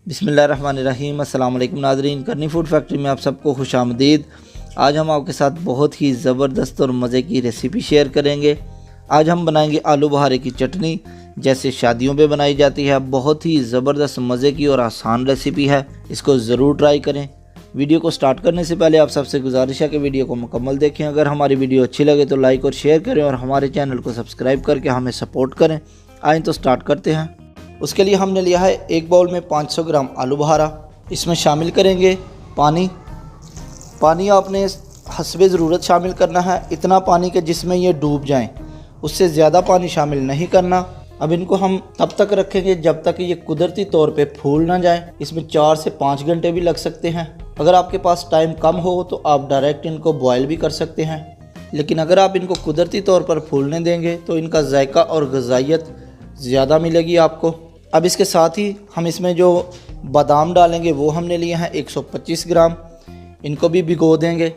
बिस्मिल्लाहिर्रहमानिर्रहीम। अस्सलाम वालेकुम नाज़रीन, करनी फूड फैक्ट्री में आप सबको खुशामदीद। आज हम आपके साथ बहुत ही ज़बरदस्त और मज़े की रेसिपी शेयर करेंगे। आज हम बनाएंगे आलू बुहारे की चटनी, जैसे शादियों पे बनाई जाती है। बहुत ही ज़बरदस्त मज़े की और आसान रेसिपी है, इसको ज़रूर ट्राई करें। वीडियो को स्टार्ट करने से पहले आप सबसे गुजारिश है कि वीडियो को मुकम्मल देखें। अगर हमारी वीडियो अच्छी लगे तो लाइक और शेयर करें और हमारे चैनल को सब्सक्राइब करके हमें सपोर्ट करें। आइए तो स्टार्ट करते हैं। उसके लिए हमने लिया है एक बाउल में 500 ग्राम आलू बुहारा। इसमें शामिल करेंगे पानी आपने हस्बे ज़रूरत शामिल करना है, इतना पानी कि जिसमें ये डूब जाएं, उससे ज़्यादा पानी शामिल नहीं करना। अब इनको हम तब तक रखेंगे जब तक ये कुदरती तौर पे फूल ना जाए। इसमें 4 से 5 घंटे भी लग सकते हैं। अगर आपके पास टाइम कम हो तो आप डायरेक्ट इनको बॉयल भी कर सकते हैं, लेकिन अगर आप इनको कुदरती तौर पर फूलने देंगे तो इनका जायका और ग़िज़ाइयत ज़्यादा मिलेगी आपको। अब इसके साथ ही हम इसमें जो बादाम डालेंगे वो हमने लिए हैं 125 ग्राम। इनको भी भिगो देंगे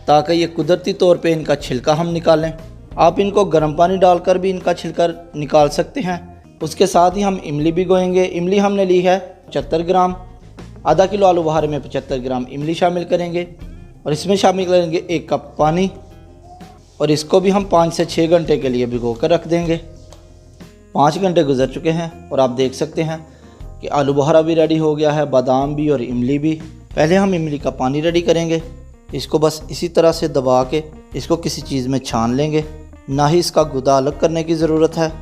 ताकि ये कुदरती तौर पे इनका छिलका हम निकालें। आप इनको गर्म पानी डालकर भी इनका छिलका निकाल सकते हैं। उसके साथ ही हम इमली भिगोएंगे। इमली हमने ली है 75 ग्राम। आधा किलो आलू बुहारे में 75 ग्राम इमली शामिल करेंगे और इसमें शामिल करेंगे 1 कप पानी, और इसको भी हम 5 से 6 घंटे के लिए भिगो कर रख देंगे। 5 घंटे गुजर चुके हैं और आप देख सकते हैं कि आलू बुहारा भी रेडी हो गया है, बादाम भी और इमली भी। पहले हम इमली का पानी रेडी करेंगे। इसको बस इसी तरह से दबा के इसको किसी चीज़ में छान लेंगे। ना ही इसका गुदा अलग करने की ज़रूरत है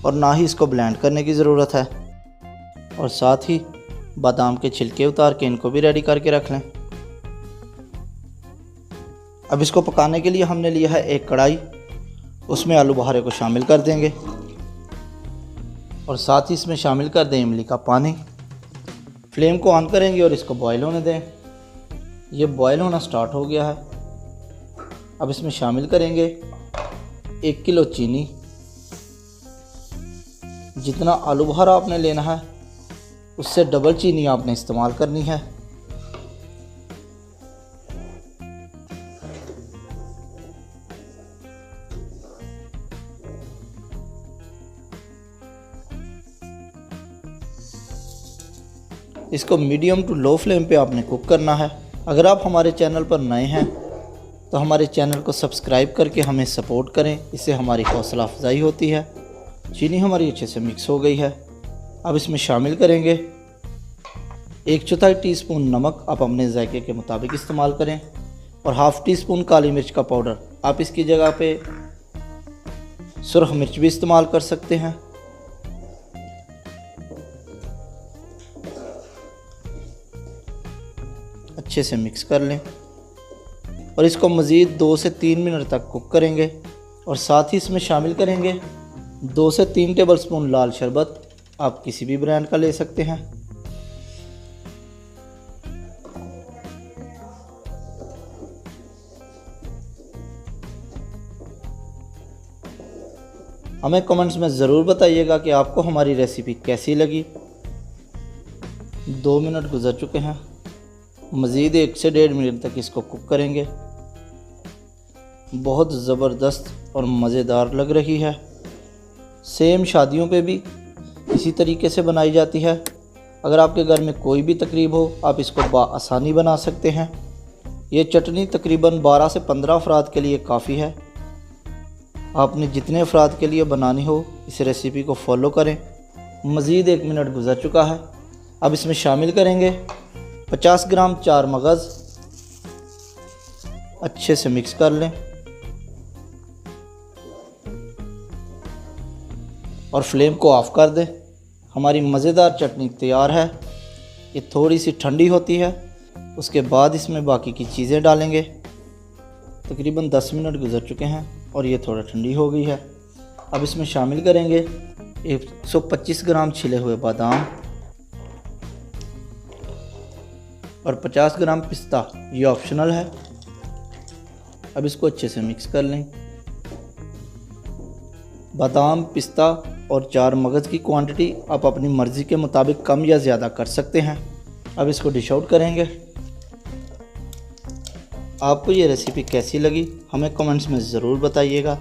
और ना ही इसको ब्लेंड करने की ज़रूरत है। और साथ ही बादाम के छिलके उतार के इनको भी रेडी करके रख लें। अब इसको पकाने के लिए हमने लिया है एक कढ़ाई, उसमें आलू बुहारे को शामिल कर देंगे और साथ ही इसमें शामिल कर दें इमली का पानी। फ्लेम को ऑन करेंगे और इसको बॉयल होने दें। ये बॉयल होना स्टार्ट हो गया है। अब इसमें शामिल करेंगे 1 किलो चीनी। जितना आलू बुहारा आपने लेना है उससे डबल चीनी आपने इस्तेमाल करनी है। इसको मीडियम टू लो फ्लेम पे आपने कुक करना है। अगर आप हमारे चैनल पर नए हैं तो हमारे चैनल को सब्सक्राइब करके हमें सपोर्ट करें, इससे हमारी हौसला अफजाई होती है। चीनी हमारी अच्छे से मिक्स हो गई है। अब इसमें शामिल करेंगे 1/4 टीस्पून नमक, आप अपने जायके के मुताबिक इस्तेमाल करें, और ½ टीस्पून काली मिर्च का पाउडर। आप इसकी जगह पे सुरख मिर्च भी इस्तेमाल कर सकते हैं। अच्छे से मिक्स कर लें और इसको मज़ीद 2 से 3 मिनट तक कुक करेंगे। और साथ ही इसमें शामिल करेंगे 2 से 3 टेबलस्पून लाल शरबत। आप किसी भी ब्रांड का ले सकते हैं। हमें कमेंट्स में ज़रूर बताइएगा कि आपको हमारी रेसिपी कैसी लगी। 2 मिनट गुजर चुके हैं। मज़ीद 1 से 1.5 मिनट तक इसको कुक करेंगे। बहुत ज़बरदस्त और मज़ेदार लग रही है। सेम शादियों पे भी इसी तरीके से बनाई जाती है। अगर आपके घर में कोई भी तकरीब हो आप इसको बआसानी बना सकते हैं। ये चटनी तकरीबन 12 से 15 अफराद के लिए काफ़ी है। आपने जितने अफराद के लिए बनानी हो इस रेसिपी को फॉलो करें। मज़ीद 1 मिनट गुजर चुका है। अब इसमें शामिल करेंगे 50 ग्राम चार मगज़। अच्छे से मिक्स कर लें और फ्लेम को ऑफ़ कर दें। हमारी मज़ेदार चटनी तैयार है। ये थोड़ी सी ठंडी होती है, उसके बाद इसमें बाकी की चीज़ें डालेंगे। तकरीबन 10 मिनट गुजर चुके हैं और ये थोड़ा ठंडी हो गई है। अब इसमें शामिल करेंगे 125 ग्राम छिले हुए बादाम और 50 ग्राम पिस्ता। ये ऑप्शनल है। अब इसको अच्छे से मिक्स कर लें। बादाम, पिस्ता और 4 मगज़ की क्वांटिटी आप अपनी मर्ज़ी के मुताबिक कम या ज़्यादा कर सकते हैं। अब इसको डिश आउट करेंगे। आपको ये रेसिपी कैसी लगी हमें कमेंट्स में ज़रूर बताइएगा।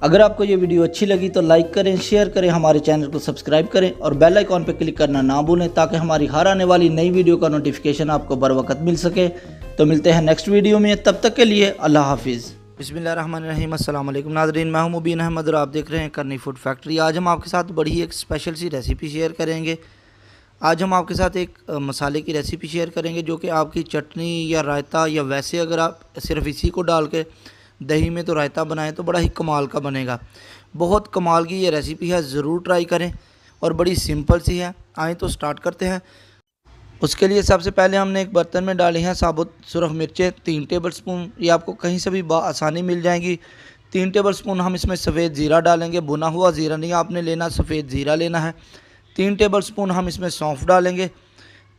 अगर आपको ये वीडियो अच्छी लगी तो लाइक करें, शेयर करें, हमारे चैनल को सब्सक्राइब करें और बेल आइकॉन पर क्लिक करना ना भूलें ताकि हमारी हर आने वाली नई वीडियो का नोटिफिकेशन आपको बर वक्त मिल सके। तो मिलते हैं नेक्स्ट वीडियो में, तब तक के लिए अल्लाह हाफिज़। बिस्मिल्लाहिर्रहमानिर्रहीम, अस्सलाम वालेकुम नाज़रीन, मैं हूं मुबीन अहमद और आप देख रहे हैं करनी फूड फैक्ट्री। आज हम आपके साथ बड़ी ही एक स्पेशल सी रेसिपी शेयर करेंगे। आज हम आपके साथ एक मसाले की रेसिपी शेयर करेंगे जो कि आपकी चटनी या रायता या वैसे अगर आप सिर्फ इसी को डाल के दही में तो रायता बनाएं तो बड़ा ही कमाल का बनेगा। बहुत कमाल की ये रेसिपी है, ज़रूर ट्राई करें और बड़ी सिंपल सी है। आएँ तो स्टार्ट करते हैं। उसके लिए सबसे पहले हमने एक बर्तन में डाली हैं साबुत सुरख मिर्चें 3 टेबलस्पून, ये आपको कहीं से भी आसानी मिल जाएंगी। 3 टेबलस्पून हम इसमें सफ़ेद ज़ीरा डालेंगे, भुना हुआ ज़ीरा नहीं आपने लेना, सफ़ेद ज़ीरा लेना है। 3 टेबलस्पून हम इसमें सौंफ डालेंगे।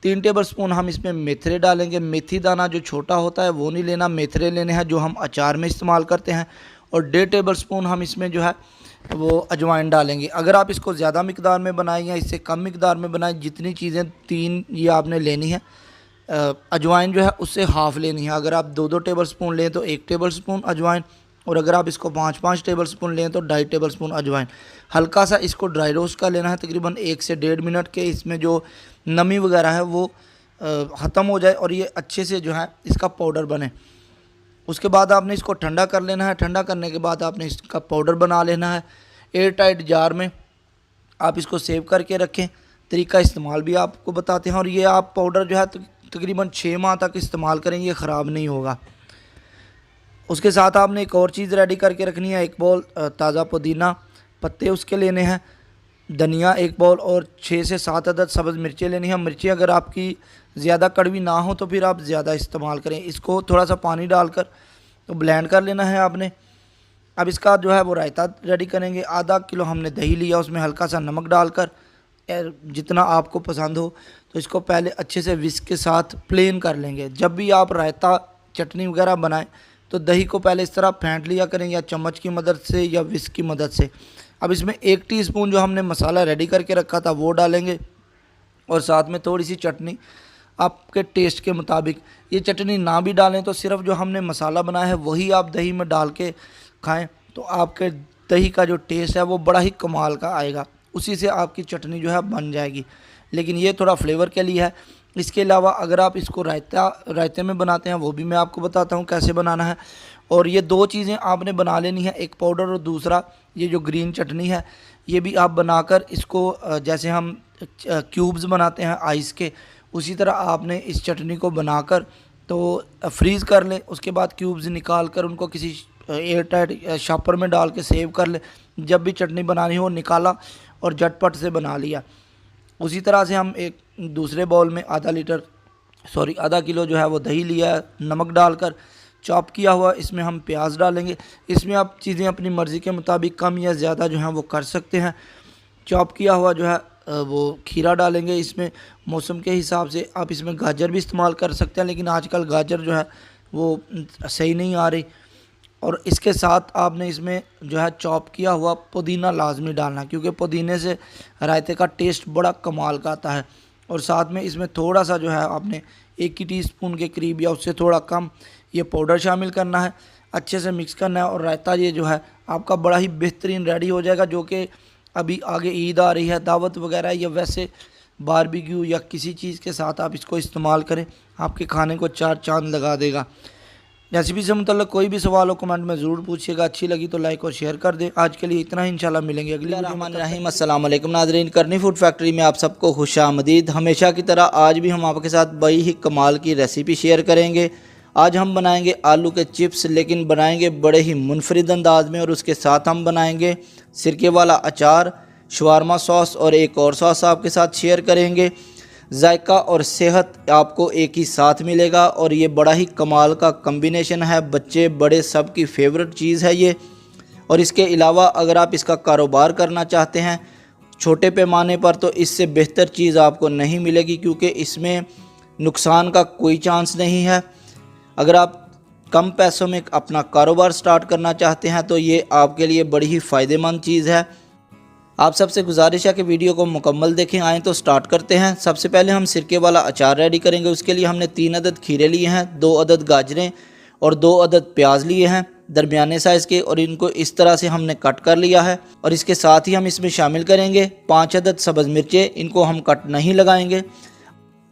3 टेबलस्पून हम इसमें मेथरे डालेंगे। मेथी दाना जो छोटा होता है वो नहीं लेना, मेथरे लेने हैं जो हम अचार में इस्तेमाल करते हैं। और 1.5 टेबलस्पून हम इसमें जो है वो अजवाइन डालेंगे। अगर आप इसको ज़्यादा मिकदार में बनाएं या इससे कम मिकदार में बनाएं, जितनी चीज़ें 3 ये आपने लेनी है, अजवाइन जो है उससे हाफ़ लेनी है। अगर आप 2-2 टेबलस्पून लें तो 1 टेबलस्पून अजवाइन, और अगर आप इसको 5-5 टेबलस्पून लें तो 2.5 टेबलस्पून अजवाइन। हल्का सा इसको ड्राई रोस्ट कर लेना है, तकरीबन 1 से 1.5 मिनट के, इसमें जो नमी वगैरह है वो ख़त्म हो जाए और ये अच्छे से जो है इसका पाउडर बने। उसके बाद आपने इसको ठंडा कर लेना है। ठंडा करने के बाद आपने इसका पाउडर बना लेना है। एयर टाइट जार में आप इसको सेव करके रखें। तरीका इस्तेमाल भी आपको बताते हैं। और ये आप पाउडर जो है तकरीबन 6 माह तक इस्तेमाल करें, ये ख़राब नहीं होगा। उसके साथ आपने एक और चीज़ रेडी करके रखनी है। 1 बाउल ताज़ा पुदीना पत्ते उसके लेने हैं, धनिया 1 बाउल और 6 से 7 अदद सब्ज़ मिर्चें लेनी है। मिर्चें अगर आपकी ज़्यादा कड़वी ना हो तो फिर आप ज़्यादा इस्तेमाल करें। इसको थोड़ा सा पानी डालकर तो ब्लेंड कर लेना है आपने। अब इसका जो है वो रायता रेडी करेंगे। आधा किलो हमने दही लिया, उसमें हल्का सा नमक डालकर जितना आपको पसंद हो तो इसको पहले अच्छे से विस्क के साथ प्लेन कर लेंगे। जब भी आप रायता चटनी वगैरह बनाएं तो दही को पहले इस तरह फेंट लिया करें, या चम्मच की मदद से या विस्क की मदद से। अब इसमें 1 टीस्पून जो हमने मसाला रेडी करके रखा था वो डालेंगे और साथ में थोड़ी सी चटनी आपके टेस्ट के मुताबिक। ये चटनी ना भी डालें तो सिर्फ जो हमने मसाला बनाया है वही आप दही में डाल के खाएं तो आपके दही का जो टेस्ट है वो बड़ा ही कमाल का आएगा। उसी से आपकी चटनी जो है बन जाएगी, लेकिन ये थोड़ा फ्लेवर के लिए है। इसके अलावा अगर आप इसको रायते में बनाते हैं वो भी मैं आपको बताता हूँ कैसे बनाना है। और ये 2 चीज़ें आपने बना लेनी है, एक पाउडर और दूसरा ये जो ग्रीन चटनी है, ये भी आप बनाकर इसको जैसे हम क्यूब्स बनाते हैं आइस के, उसी तरह आपने इस चटनी को बनाकर तो फ्रीज़ कर लें। उसके बाद क्यूब्स निकाल कर उनको किसी एयर टाइट शॉपर में डाल के सेव कर लें। जब भी चटनी बनानी हो निकाला और झटपट से बना लिया। उसी तरह से हम एक दूसरे बाउल में आधा किलो जो है वो दही लिया है, नमक डालकर चॉप किया हुआ इसमें हम प्याज डालेंगे। इसमें आप चीज़ें अपनी मर्ज़ी के मुताबिक कम या ज़्यादा जो है वो कर सकते हैं। चॉप किया हुआ जो है वो खीरा डालेंगे। इसमें मौसम के हिसाब से आप इसमें गाजर भी इस्तेमाल कर सकते हैं, लेकिन आजकल गाजर जो है वो सही नहीं आ रही। और इसके साथ आपने इसमें जो है चॉप किया हुआ पुदीना लाजमी डालना, क्योंकि पुदीने से रायते का टेस्ट बड़ा कमाल का आता है। और साथ में इसमें थोड़ा सा जो है आपने 1 टीस्पून के करीब या उससे थोड़ा कम ये पाउडर शामिल करना है। अच्छे से मिक्स करना है और रायता ये जो है आपका बड़ा ही बेहतरीन रेडी हो जाएगा। जो कि अभी आगे ईद आ रही है, दावत वगैरह या वैसे बारबेक्यू या किसी चीज़ के साथ आप इसको इस्तेमाल करें, आपके खाने को 4 चांद लगा देगा। रेसिपी से मतलब कोई भी सवाल हो कमेंट में ज़रूर पूछिएगा। अच्छी लगी तो लाइक और शेयर कर दें। आज के लिए इतना ही, इंशाल्लाह मिलेंगे अगली वीडियो में। अस्सलाम वालेकुम नाज़रीन, करनी फूड फैक्ट्री में आप सबको खुशामदीद। हमेशा की तरह आज भी हम आपके साथ बड़ी ही कमाल की रेसिपी शेयर करेंगे। आज हम बनाएंगे आलू के चिप्स, लेकिन बनाएंगे बड़े ही मुनफरिद अंदाज में। और उसके साथ हम बनाएंगे सिरके वाला अचार, शवारमा सॉस और एक और सॉस आपके साथ शेयर करेंगे। जायका और सेहत आपको एक ही साथ मिलेगा और ये बड़ा ही कमाल का कम्बिनेशन है। बच्चे बड़े सब की फेवरेट चीज़ है ये। और इसके अलावा अगर आप इसका कारोबार करना चाहते हैं छोटे पैमाने पर तो इससे बेहतर चीज़ आपको नहीं मिलेगी, क्योंकि इसमें नुकसान का कोई चांस नहीं है। अगर आप कम पैसों में अपना कारोबार स्टार्ट करना चाहते हैं तो ये आपके लिए बड़ी ही फ़ायदेमंद चीज़ है। आप सबसे गुजारिश है कि वीडियो को मुकम्मल देखें। आएँ तो स्टार्ट करते हैं। सबसे पहले हम सिरके वाला अचार रेडी करेंगे। उसके लिए हमने 3 अदद खीरे लिए हैं, 2 अदद गाजरें और 2 अदद प्याज लिए हैं। दरमियाने साइज़ के, और इनको इस तरह से हमने कट कर लिया है। और इसके साथ ही हम इसमें शामिल करेंगे 5 अदद सब्ज़ मिर्चें। इनको हम कट नहीं लगाएंगे,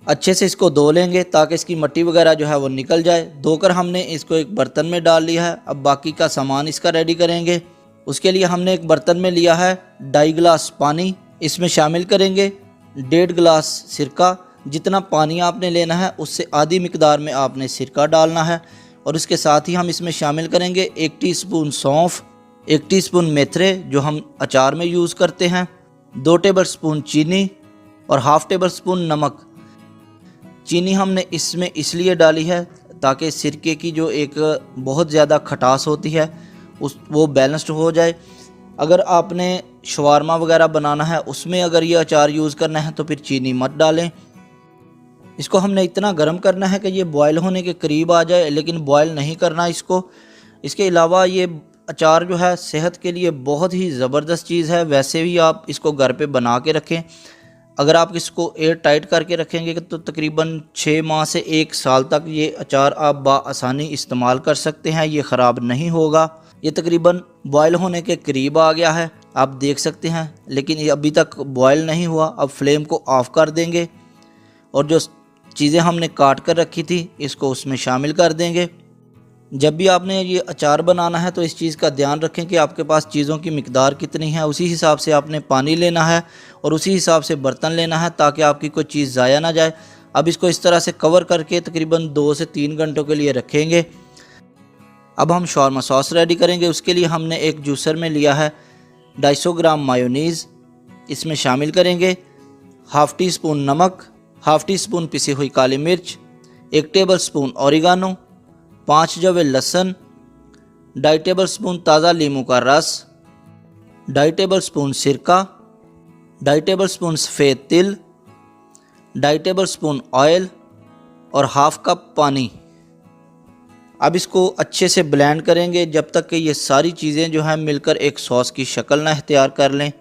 अच्छे से इसको धो लेंगे ताकि इसकी मिट्टी वगैरह जो है वो निकल जाए। धोकर हमने इसको एक बर्तन में डाल लिया है। अब बाकी का सामान इसका रेडी करेंगे। उसके लिए हमने एक बर्तन में लिया है 2.5 गिलास पानी। इसमें शामिल करेंगे 1.5 गिलास सिरका। जितना पानी आपने लेना है उससे आधी मिकदार में आपने सिरका डालना है। और उसके साथ ही हम इसमें शामिल करेंगे 1 टीस्पून सौंफ, 1 टीस्पून मेथरे जो हम अचार में यूज़ करते हैं, 2 टेबलस्पून चीनी और हाफ़ टेबल स्पून नमक। चीनी हमने इसमें इसलिए डाली है ताकि सिरके की जो एक बहुत ज़्यादा खटास होती है वो बैलेंस्ड हो जाए। अगर आपने शवारमा वगैरह बनाना है उसमें अगर ये अचार यूज़ करना है तो फिर चीनी मत डालें। इसको हमने इतना गर्म करना है कि ये बॉयल होने के करीब आ जाए, लेकिन बॉयल नहीं करना इसको। इसके अलावा ये अचार जो है सेहत के लिए बहुत ही ज़बरदस्त चीज़ है। वैसे भी आप इसको घर पे बना के रखें। अगर आप इसको एयर टाइट करके रखेंगे तो तकरीबन 6 माह से 1 साल तक ये अचार आप बाआसानी इस्तेमाल कर सकते हैं, ये ख़राब नहीं होगा। ये तकरीबन बॉयल होने के करीब आ गया है, आप देख सकते हैं, लेकिन ये अभी तक बॉयल नहीं हुआ। अब फ्लेम को ऑफ़ कर देंगे और जो चीज़ें हमने काट कर रखी थी इसको उसमें शामिल कर देंगे। जब भी आपने ये अचार बनाना है तो इस चीज़ का ध्यान रखें कि आपके पास चीज़ों की मिकदार कितनी है, उसी हिसाब से आपने पानी लेना है और उसी हिसाब से बर्तन लेना है ताकि आपकी कोई चीज़ ज़ाया ना जाए। अब इसको इस तरह से कवर करके तकरीबन 2 से 3 घंटों के लिए रखेंगे। अब हम शॉर्मा सॉस रेडी करेंगे। उसके लिए हमने एक जूसर में लिया है 250 ग्राम मायोनीज़। इसमें शामिल करेंगे हाफ़ टी स्पून नमक, हाफ़ टी स्पून पिसी हुई काली मिर्च, 1 टेबल स्पून ओरिगानो, 5 जवे लहसुन, 2.5 टेबल स्पून ताज़ा लीमू का रस, 2.5 टेबल स्पून सिरका, 2.5 टेबल स्पून सफ़ेद तिल, 2.5 टेबल स्पून ऑयल और हाफ़ कप पानी। अब इसको अच्छे से ब्लेंड करेंगे जब तक कि ये सारी चीज़ें जो हैं मिलकर एक सॉस की शक्ल ना इख्तियार कर लें।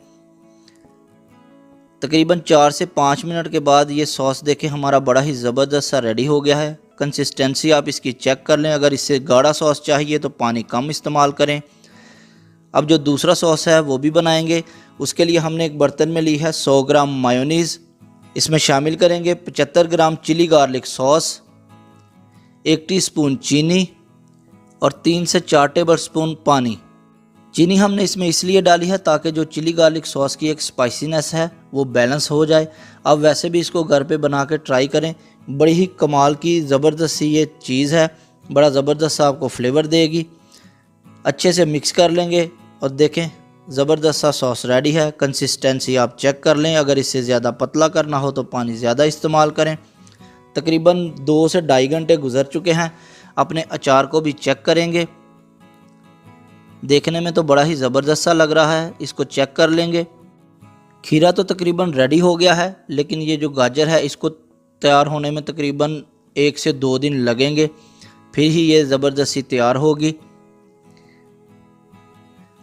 तकरीबन 4 से 5 मिनट के बाद ये सॉस देखें हमारा बड़ा ही ज़बरदस्त सा रेडी हो गया है। कंसिस्टेंसी आप इसकी चेक कर लें। अगर इससे गाढ़ा सॉस चाहिए तो पानी कम इस्तेमाल करें। अब जो दूसरा सॉस है वो भी बनाएंगे। उसके लिए हमने एक बर्तन में ली है 100 ग्राम मायोनीज़। इसमें शामिल करेंगे 75 ग्राम चिली गार्लिक सॉस, 1 टीस्पून चीनी और 3 से 4 टेबल स्पून पानी। चीनी हमने इसमें इसलिए डाली है ताकि जो चिली गार्लिक सॉस की एक स्पाइसीनेस है वो बैलेंस हो जाए। अब वैसे भी इसको घर पे बना के ट्राई करें, बड़ी ही कमाल की ज़बरदस्त सी ये चीज़ है, बड़ा ज़बरदस्त सा आपको फ्लेवर देगी। अच्छे से मिक्स कर लेंगे और देखें ज़बरदस्त सा सॉस रेडी है। कंसिस्टेंसी आप चेक कर लें, अगर इससे ज़्यादा पतला करना हो तो पानी ज़्यादा इस्तेमाल करें। तकरीबन 2 से 2.5 घंटे गुजर चुके हैं। अपने अचार को भी चेक करेंगे। देखने में तो बड़ा ही ज़बरदस्त सा लग रहा है, इसको चेक कर लेंगे। खीरा तो तकरीबन रेडी हो गया है, लेकिन ये जो गाजर है इसको तैयार होने में तकरीबन 1 से 2 दिन लगेंगे, फिर ही ये ज़बरदस्ती तैयार होगी।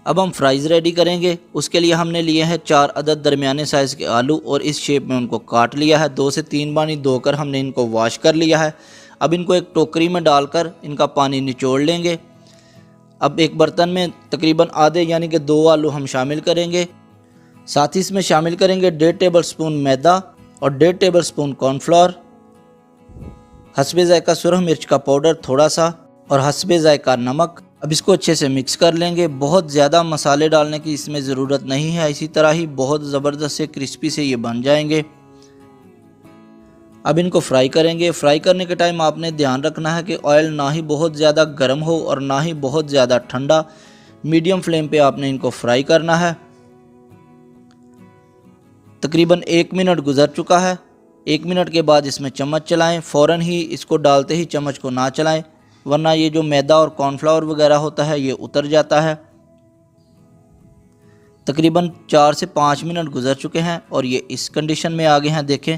अब हम फ्राइज़ रेडी करेंगे। उसके लिए हमने लिए हैं 4 अदद दरमियाने साइज़ के आलू और इस शेप में उनको काट लिया है। 2 से 3 बार धोकर हमने इनको वॉश कर लिया है। अब इनको एक टोकरी में डालकर इनका पानी निचोड़ लेंगे। अब एक बर्तन में तकरीबन आधे यानी कि 2 आलू हम शामिल करेंगे। साथ ही इसमें शामिल करेंगे 1.5 टेबल स्पून मैदा और 1.5 टेबल स्पून कॉर्नफ्लोर, हस्बे ज़ायका सुरख मिर्च का पाउडर थोड़ा सा और हस्बे ज़ायका नमक। अब इसको अच्छे से मिक्स कर लेंगे। बहुत ज़्यादा मसाले डालने की इसमें ज़रूरत नहीं है, इसी तरह ही बहुत ज़बरदस्त से क्रिस्पी से ये बन जाएंगे। अब इनको फ्राई करेंगे। फ्राई करने के टाइम आपने ध्यान रखना है कि ऑयल ना ही बहुत ज़्यादा गर्म हो और ना ही बहुत ज़्यादा ठंडा, मीडियम फ्लेम पे आपने इनको फ्राई करना है। तकरीबन 1 मिनट गुजर चुका है। 1 मिनट के बाद इसमें चम्मच चलाएं। फ़ौरन ही इसको डालते ही चम्मच को ना चलाएं, वरना ये जो मैदा और कॉर्नफ्लावर वगैरह होता है ये उतर जाता है। तकरीबन 4 से 5 मिनट गुजर चुके हैं और ये इस कंडीशन में आ गए हैं। देखें,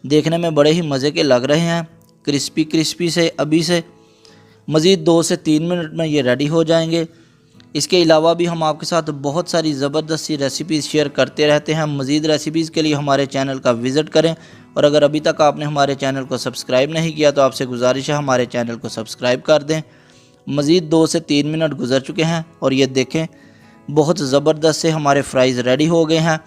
देखने में बड़े ही मज़े के लग रहे हैं, क्रिस्पी क्रिस्पी से। अभी से मज़ीद 2 से 3 मिनट में ये रेडी हो जाएंगे। इसके अलावा भी हम आपके साथ बहुत सारी ज़बरदस्त सी रेसिपीज़ शेयर करते रहते हैं। मज़ीद रेसिपीज़ के लिए हमारे चैनल का विज़िट करें और अगर अभी तक आपने हमारे चैनल को सब्सक्राइब नहीं किया तो आपसे गुजारिश है हमारे चैनल को सब्सक्राइब कर दें मज़ीद 2 से 3 मिनट गुजर चुके हैं और ये देखें बहुत ज़बरदस्त से हमारे फ्राइज़ रेडी हो गए हैं।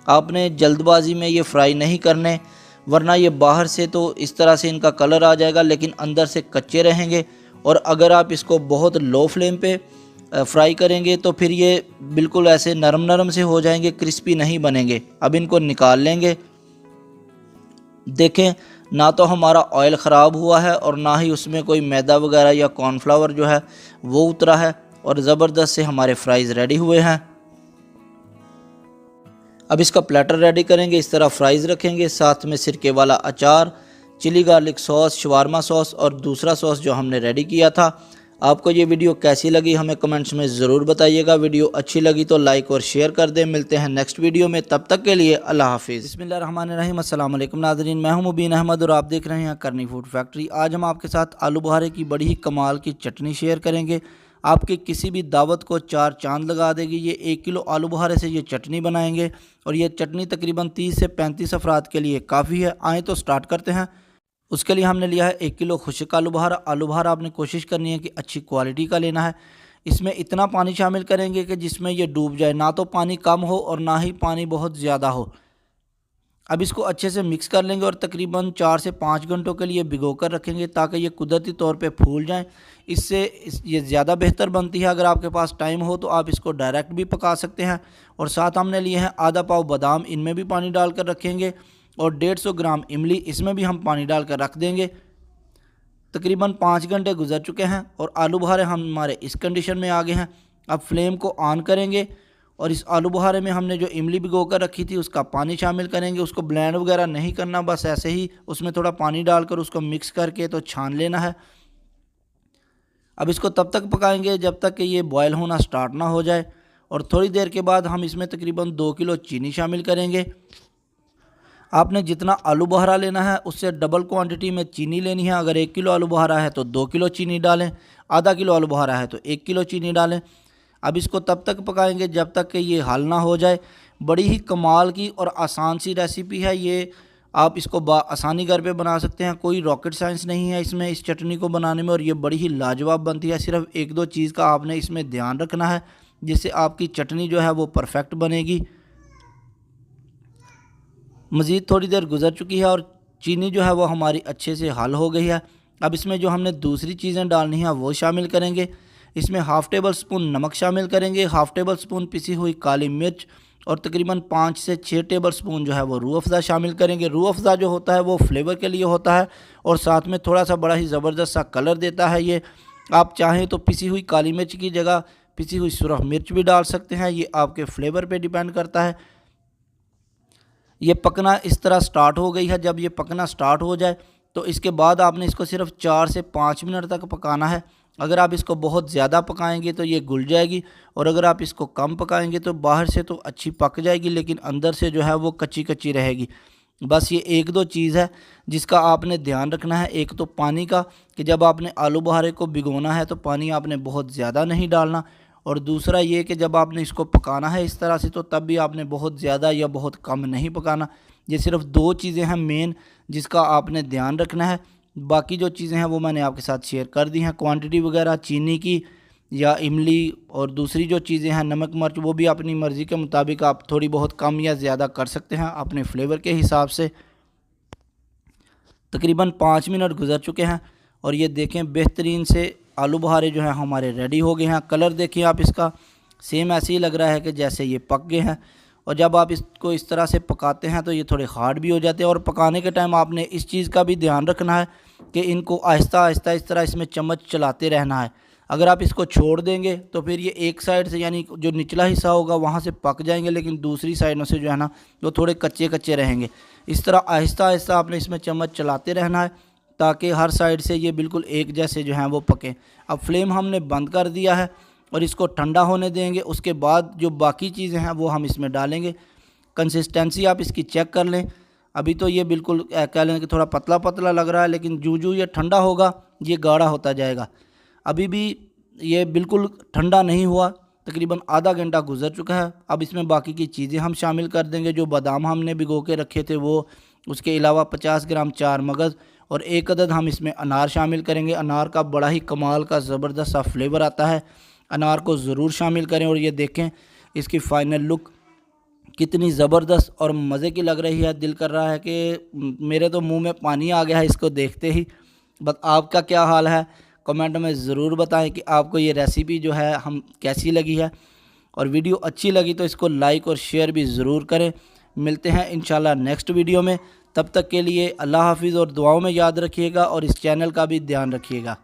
आपने जल्दबाजी में ये फ्राई नहीं करने, वरना ये बाहर से तो इस तरह से इनका कलर आ जाएगा लेकिन अंदर से कच्चे रहेंगे। और अगर आप इसको बहुत लो फ्लेम पे फ्राई करेंगे तो फिर ये बिल्कुल ऐसे नरम नरम से हो जाएंगे, क्रिस्पी नहीं बनेंगे। अब इनको निकाल लेंगे। देखें ना तो हमारा ऑयल ख़राब हुआ है और ना ही उसमें कोई मैदा वगैरह या कॉर्नफ्लावर जो है वो उतरा है, और ज़बरदस्त से हमारे फ्राइज़ रेडी हुए हैं। अब इसका प्लेटर रेडी करेंगे। इस तरह फ्राइज़ रखेंगे, साथ में सिरके वाला अचार, chilli garlic sauce, shawarma sauce और दूसरा सॉस जो हमने रेडी किया था। आपको ये वीडियो कैसी लगी हमें कमेंट्स में ज़रूर बताइएगा। वीडियो अच्छी लगी तो लाइक और शेयर कर दें। मिलते हैं नेक्स्ट वीडियो में, तब तक के लिए अल्लाह हाफिज़। बिस्मिल्लाहिर्रहमानिर्रहीम, अस्सलाम वालेकुम नाज़रीन, मैं हूं मुबीन अहमद और आप देख रहे हैं करनी फूड फैक्ट्री। आज हम आपके साथ आलू बुहारे की बड़ी ही कमाल की चटनी शेयर करेंगे। आपकी किसी भी दावत को 4 चांद लगा देगी। ये 1 किलो आलू बुहारे से ये चटनी बनाएंगे और ये चटनी तकरीबन 30 से 35 अफराद के लिए काफ़ी है। आए तो स्टार्ट करते हैं। उसके लिए हमने लिया है 1 किलो खुश्क आलू बुहारा। आलू बुहारा आपने कोशिश करनी है कि अच्छी क्वालिटी का लेना है। इसमें इतना पानी शामिल करेंगे कि जिसमें ये डूब जाए, ना तो पानी कम हो और ना ही पानी बहुत ज़्यादा हो। अब इसको अच्छे से मिक्स कर लेंगे और तकरीबन 4 से 5 घंटों के लिए भिगो कर रखेंगे ताकि ये कुदरती तौर पे फूल जाएं। इससे ये ज़्यादा बेहतर बनती है। अगर आपके पास टाइम हो तो आप इसको डायरेक्ट भी पका सकते हैं। और साथ हमने लिए हैं आधा पाव बादाम, इनमें भी पानी डाल कर रखेंगे, और 150 ग्राम इमली, इसमें भी हम पानी डाल कर रख देंगे। तकरीबन 5 घंटे गुजर चुके हैं और आलू बुहारे हमारे इस कंडीशन में आ गए हैं। अब फ्लेम को ऑन करेंगे और इस आलू बुहारे में हमने जो इमली भिगो कर रखी थी उसका पानी शामिल करेंगे। उसको ब्लेंड वगैरह नहीं करना, बस ऐसे ही उसमें थोड़ा पानी डालकर उसको मिक्स करके तो छान लेना है। अब इसको तब तक पकाएंगे जब तक कि ये बॉयल होना स्टार्ट ना हो जाए। और थोड़ी देर के बाद हम इसमें तकरीबन 2 किलो चीनी शामिल करेंगे। आपने जितना आलू बुहारा लेना है उससे डबल क्वांटिटी में चीनी लेनी है। अगर 1 किलो आलू बुहारा है तो 2 किलो चीनी डालें, आधा किलो आलू बुहारा है तो 1 किलो चीनी डालें। अब इसको तब तक पकाएंगे जब तक कि ये हल ना हो जाए। बड़ी ही कमाल की और आसान सी रेसिपी है ये। आप इसको आसानी घर पे बना सकते हैं। कोई रॉकेट साइंस नहीं है इसमें, इस चटनी को बनाने में, और ये बड़ी ही लाजवाब बनती है। सिर्फ 1-2 चीज़ का आपने इसमें ध्यान रखना है जिससे आपकी चटनी जो है वो परफेक्ट बनेगी। मज़ीद थोड़ी देर गुजर चुकी है और चीनी जो है वो हमारी अच्छे से हल हो गई है। अब इसमें जो हमने दूसरी चीज़ें डालनी है वो शामिल करेंगे। इसमें हाफ़ टेबल स्पून नमक शामिल करेंगे, हाफ़ टेबल स्पून पिसी हुई काली मिर्च, और तकरीबन 5 से 6 टेबल स्पून जो है वो रूह अफ़ज़ा शामिल करेंगे। रूह अफ़ज़ा जो होता है वो फ्लेवर के लिए होता है और साथ में थोड़ा सा बड़ा ही ज़बरदस्त सा कलर देता है ये। आप चाहें तो पिसी हुई काली मिर्च की जगह पिसी हुई सुरख मिर्च भी डाल सकते हैं, ये आपके फ्लेवर पे डिपेंड करता है। ये पकना इस तरह स्टार्ट हो गई है। जब ये पकना स्टार्ट हो जाए तो इसके बाद आपने इसको सिर्फ 4 से 5 मिनट तक पकाना है। अगर आप इसको बहुत ज़्यादा पकाएंगे तो ये घुल जाएगी, और अगर आप इसको कम पकाएंगे तो बाहर से तो अच्छी पक जाएगी लेकिन अंदर से जो है वो कच्ची कच्ची रहेगी। बस ये 1-2 चीज़ है जिसका आपने ध्यान रखना है। एक तो पानी का, कि जब आपने आलू बुहारे को भिगोना है तो पानी आपने बहुत ज़्यादा नहीं डालना, और दूसरा ये कि जब आपने इसको पकाना है इस तरह से तो तब भी आपने बहुत ज़्यादा या बहुत कम नहीं पकाना। ये सिर्फ 2 चीज़ें हैं मेन जिसका आपने ध्यान रखना है। बाकी जो चीज़ें हैं वो मैंने आपके साथ शेयर कर दी हैं। क्वांटिटी वगैरह चीनी की या इमली और दूसरी जो चीज़ें हैं नमक मिर्च, वो भी अपनी मर्ज़ी के मुताबिक आप थोड़ी बहुत कम या ज़्यादा कर सकते हैं अपने फ्लेवर के हिसाब से। तकरीबन 5 मिनट गुजर चुके हैं और ये देखें बेहतरीन से आलू बुहारे जो हैं हमारे रेडी हो गए हैं। कलर देखिए आप इसका, सेम ऐसे ही लग रहा है कि जैसे ये पक गए हैं। और जब आप इसको इस तरह से पकाते हैं तो ये थोड़े हार्ड भी हो जाते हैं। और पकाने के टाइम आपने इस चीज़ का भी ध्यान रखना है कि इनको आहिस्ता आहिस्ता इस तरह इसमें चम्मच चलाते रहना है। अगर आप इसको छोड़ देंगे तो फिर ये एक साइड से, यानी जो निचला हिस्सा होगा वहाँ से पक जाएंगे, लेकिन दूसरी साइडों से जो है ना वो थोड़े कच्चे कच्चे रहेंगे। इस तरह आहिस्ता आहिस्ता आपने इसमें चम्मच चलाते रहना है ताकि हर साइड से ये बिल्कुल एक जैसे जो हैं वो पकें। अब फ्लेम हमने बंद कर दिया है और इसको ठंडा होने देंगे। उसके बाद जो बाकी चीज़ें हैं वो हम इसमें डालेंगे। कंसिस्टेंसी आप इसकी चेक कर लें। अभी तो ये बिल्कुल कह लें कि थोड़ा पतला पतला लग रहा है, लेकिन जूं जूं ये ठंडा होगा ये गाढ़ा होता जाएगा। अभी भी ये बिल्कुल ठंडा नहीं हुआ, तकरीबन आधा घंटा गुजर चुका है। अब इसमें बाकी की चीज़ें हम शामिल कर देंगे। जो बादाम हमने भिगो के रखे थे वो, उसके अलावा 50 ग्राम चार मगज़ और 1 अदद हम इसमें अनार शामिल करेंगे। अनार का बड़ा ही कमाल का ज़बरदस्त सा फ्लेवर आता है, अनार को ज़रूर शामिल करें। और ये देखें इसकी फ़ाइनल लुक कितनी ज़बरदस्त और मज़े की लग रही है। दिल कर रहा है कि मेरे तो मुंह में पानी आ गया है इसको देखते ही। बस आपका क्या हाल है, कमेंट में ज़रूर बताएं कि आपको ये रेसिपी जो है हम कैसी लगी है। और वीडियो अच्छी लगी तो इसको लाइक और शेयर भी ज़रूर करें। मिलते हैं इंशाल्लाह नेक्स्ट वीडियो में। तब तक के लिए अल्लाह हाफिज़ और दुआओं में याद रखिएगा और इस चैनल का भी ध्यान रखिएगा।